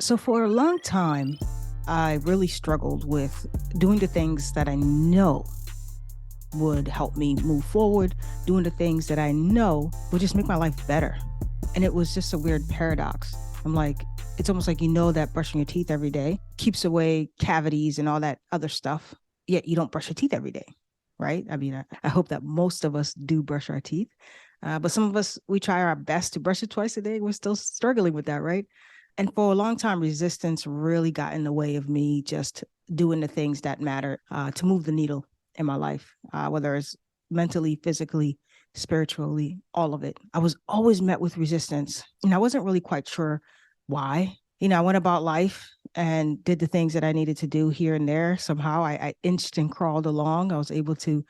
So for a long time, I really struggled with doing the things that I know would help me move forward, doing the things that I know would just make my life better. And it was just a weird paradox. I'm like, it's almost like that brushing your teeth every day keeps away cavities and all that other stuff, yet you don't brush your teeth every day, right? I mean, I hope that most of us do brush our teeth. But some of us, we try our best to brush it twice a day. We're still struggling with that, right? And for a long time, resistance really got in the way of me just doing the things that matter to move the needle in my life, whether it's mentally, physically, spiritually, all of it. I was always met with resistance, and I wasn't really quite sure why. I went about life and did the things that I needed to do here and there. Somehow I inched and crawled along. I was able to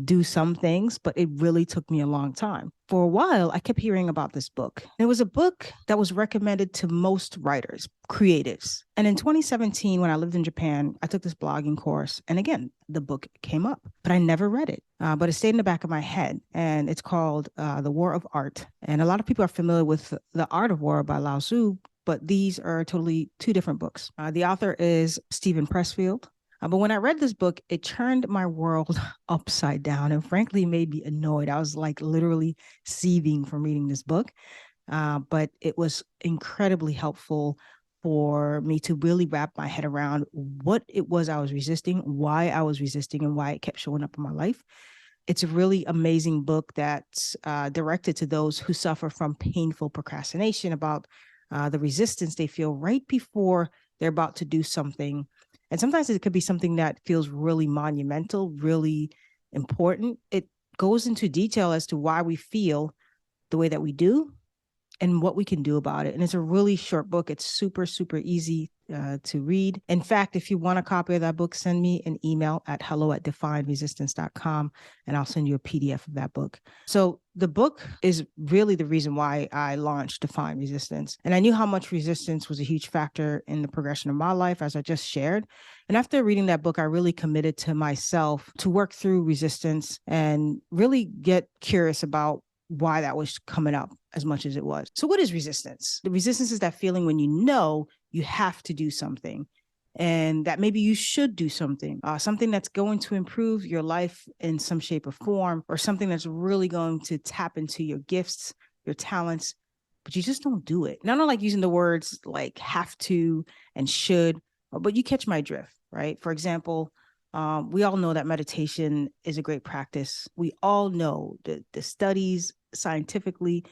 do some things, but it really took me a long time. For a while, I kept hearing about this book. It was a book that was recommended to most writers, creatives. And in 2017, when I lived in Japan, I took this blogging course. And again, the book came up, but I never read it. But it stayed in the back of my head. And it's called The War of Art. And a lot of people are familiar with The Art of War by Lao Tzu, but these are totally two different books. The author is Stephen Pressfield. But when I read this book, it turned my world upside down and frankly made me annoyed. I was like literally seething from reading this book. But it was incredibly helpful for me to really wrap my head around what it was I was resisting, why I was resisting, and why it kept showing up in my life. It's a really amazing book that's directed to those who suffer from painful procrastination about the resistance they feel right before they're about to do something. And sometimes it could be something that feels really monumental, really important. It goes into detail as to why we feel the way that we do and what we can do about it. And it's a really short book. It's super, super easy to read. In fact, if you want a copy of that book, send me an email at hello@defineresistance.com and I'll send you a PDF of that book. So the book is really the reason why I launched Define Resistance. And I knew how much resistance was a huge factor in the progression of my life, as I just shared. And after reading that book, I really committed to myself to work through resistance and really get curious about why that was coming up as much as it was. So what is resistance? The resistance is that feeling when you know you have to do something and that maybe you should do something that's going to improve your life in some shape or form, or something that's really going to tap into your gifts, your talents, but you just don't do it. And I don't like using the words like have to and should, but you catch my drift, right? For example, we all know that meditation is a great practice. We all know that the studies scientifically,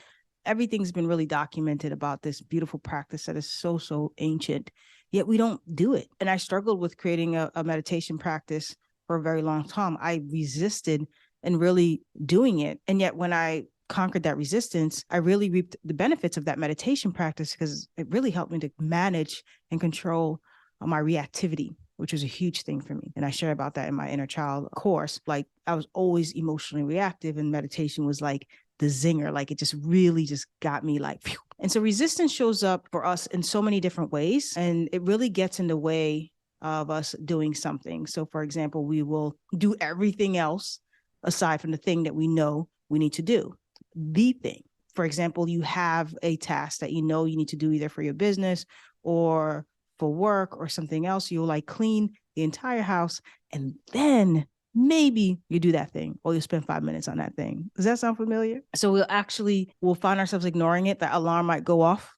everything's been really documented about this beautiful practice that is so, so ancient, yet we don't do it. And I struggled with creating a meditation practice for a very long time. I resisted and really doing it. And yet when I conquered that resistance, I really reaped the benefits of that meditation practice because it really helped me to manage and control my reactivity, which was a huge thing for me. And I share about that in my inner child course. Like I was always emotionally reactive, and meditation was like the zinger. Like it just really just got me like, phew. And so resistance shows up for us in so many different ways, and it really gets in the way of us doing something. So for example, we will do everything else aside from the thing that we know we need to do. The thing. For example, you have a task that you know you need to do either for your business or for work or something else. You'll like clean the entire house, and then maybe you do that thing or you spend 5 minutes on that thing. Does that sound familiar? So we'll find ourselves ignoring it. The alarm might go off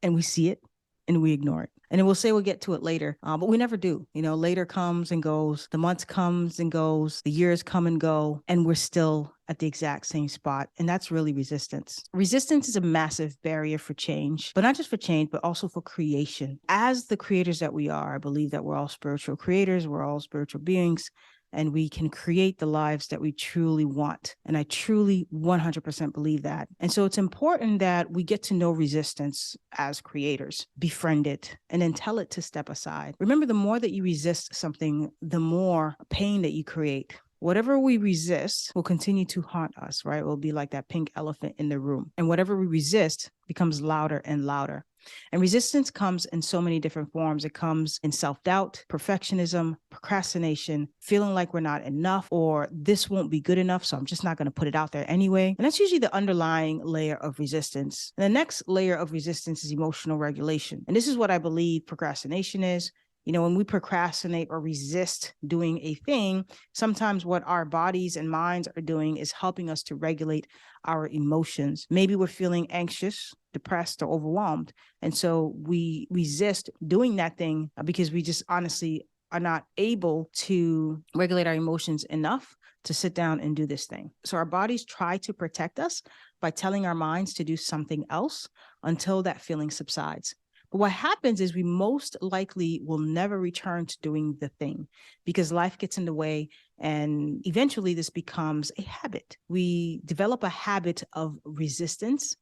and we see it and we ignore it. And then we'll say we'll get to it later, but we never do. Later comes and goes. The months comes and goes. The years come and go, and we're still at the exact same spot. And that's really resistance. Resistance is a massive barrier for change, but not just for change, but also for creation. As the creators that we are, I believe that we're all spiritual creators. We're all spiritual beings. And we can create the lives that we truly want. And I truly 100% believe that. And so it's important that we get to know resistance as creators, befriend it, and then tell it to step aside. Remember, the more that you resist something, the more pain that you create. Whatever we resist will continue to haunt us, right? It will be like that pink elephant in the room. And whatever we resist becomes louder and louder. And resistance comes in so many different forms. It comes in self-doubt, perfectionism, procrastination, feeling like we're not enough, or this won't be good enough, so I'm just not going to put it out there anyway. And that's usually the underlying layer of resistance. And the next layer of resistance is emotional regulation. And this is what I believe procrastination is. When we procrastinate or resist doing a thing, sometimes what our bodies and minds are doing is helping us to regulate our emotions. Maybe we're feeling anxious, depressed, or overwhelmed. And so we resist doing that thing because we just honestly are not able to regulate our emotions enough to sit down and do this thing. So our bodies try to protect us by telling our minds to do something else until that feeling subsides. But what happens is we most likely will never return to doing the thing because life gets in the way, and eventually this becomes a habit. We develop a habit of resistance,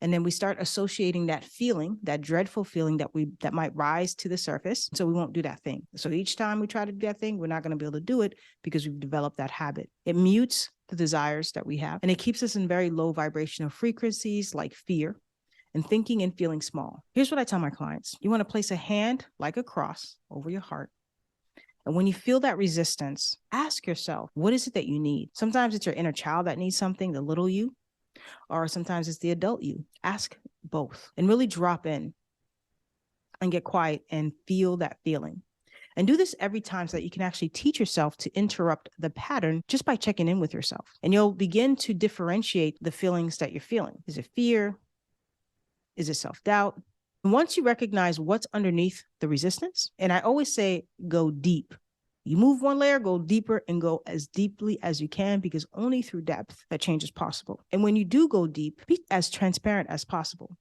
and then we start associating that feeling, that dreadful feeling that might rise to the surface. So we won't do that thing. So each time we try to do that thing, we're not going to be able to do it because we've developed that habit. It mutes the desires that we have, and it keeps us in very low vibrational frequencies like fear and thinking and feeling small. Here's what I tell my clients. You want to place a hand like a cross over your heart. And when you feel that resistance, ask yourself, what is it that you need? Sometimes it's your inner child that needs something, the little you, or sometimes it's the adult you. Ask both and really drop in and get quiet and feel that feeling. And do this every time so that you can actually teach yourself to interrupt the pattern just by checking in with yourself. And you'll begin to differentiate the feelings that you're feeling. Is it fear? Is it self-doubt? And once you recognize what's underneath the resistance, and I always say, go deep. You move one layer, go deeper, and go as deeply as you can, because only through depth that change is possible. And when you do go deep, be as transparent as possible.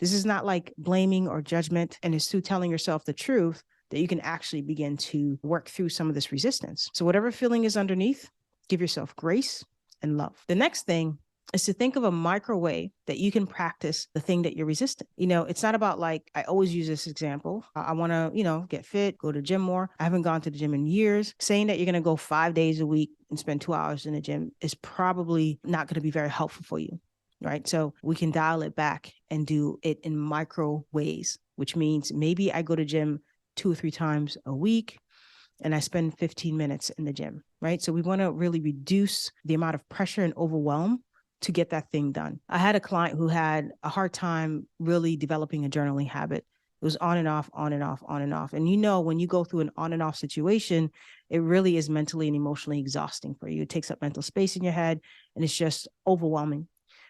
This is not like blaming or judgment, and it's through telling yourself the truth that you can actually begin to work through some of this resistance. So whatever feeling is underneath, give yourself grace and love. The next thing is to think of a micro way that you can practice the thing that you're resisting. It's not about like, I always use this example. I want to, get fit, go to the gym more. I haven't gone to the gym in years. Saying that you're going to go 5 days a week and spend 2 hours in the gym is probably not going to be very helpful for you, right? So we can dial it back and do it in micro ways, which means maybe I go to gym 2 or 3 times a week and I spend 15 minutes in the gym, right? So we want to really reduce the amount of pressure and overwhelm to get that thing done. I had a client who had a hard time really developing a journaling habit. It was on and off, on and off, on and off. And when you go through an on and off situation, it really is mentally and emotionally exhausting for you. It takes up mental space in your head, and it's just overwhelming.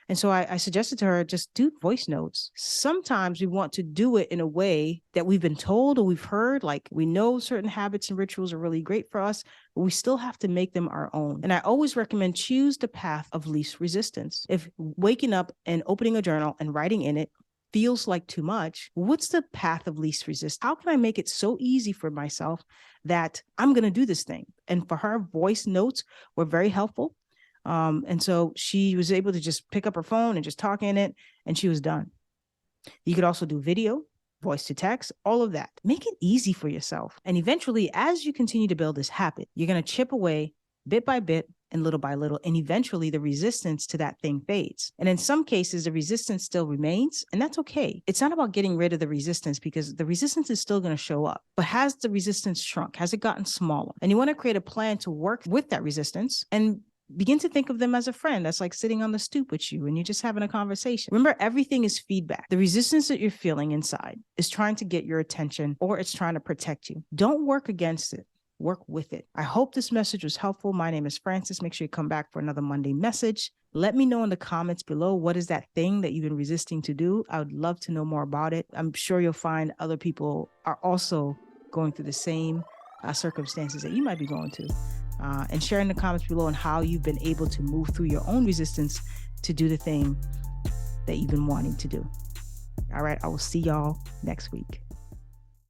And so I suggested to her, just do voice notes. Sometimes we want to do it in a way that we've been told or we've heard, like we know certain habits and rituals are really great for us, but we still have to make them our own. And I always recommend choose the path of least resistance. If waking up and opening a journal and writing in it feels like too much, what's the path of least resistance? How can I make it so easy for myself that I'm going to do this thing? And for her, voice notes were very helpful. And so she was able to just pick up her phone and just talk in it, and she was done. You could also do video, voice to text, all of that. Make it easy for yourself. And eventually, as you continue to build this habit, you're going to chip away bit by bit and little by little. And eventually the resistance to that thing fades. And in some cases, the resistance still remains, and that's okay. It's not about getting rid of the resistance, because the resistance is still going to show up. But has the resistance shrunk? Has it gotten smaller? And you want to create a plan to work with that resistance and begin to think of them as a friend that's like sitting on the stoop with you and you're just having a conversation. Remember, everything is feedback. The resistance that you're feeling inside is trying to get your attention, or it's trying to protect you. Don't work against it. Work with it. I hope this message was helpful. My name is Francis. Make sure you come back for another Monday message. Let me know in the comments below, what is that thing that you've been resisting to do? I would love to know more about it. I'm sure you'll find other people are also going through the same circumstances that you might be going to. And share in the comments below on how you've been able to move through your own resistance to do the thing that you've been wanting to do. All right, I will see y'all next week.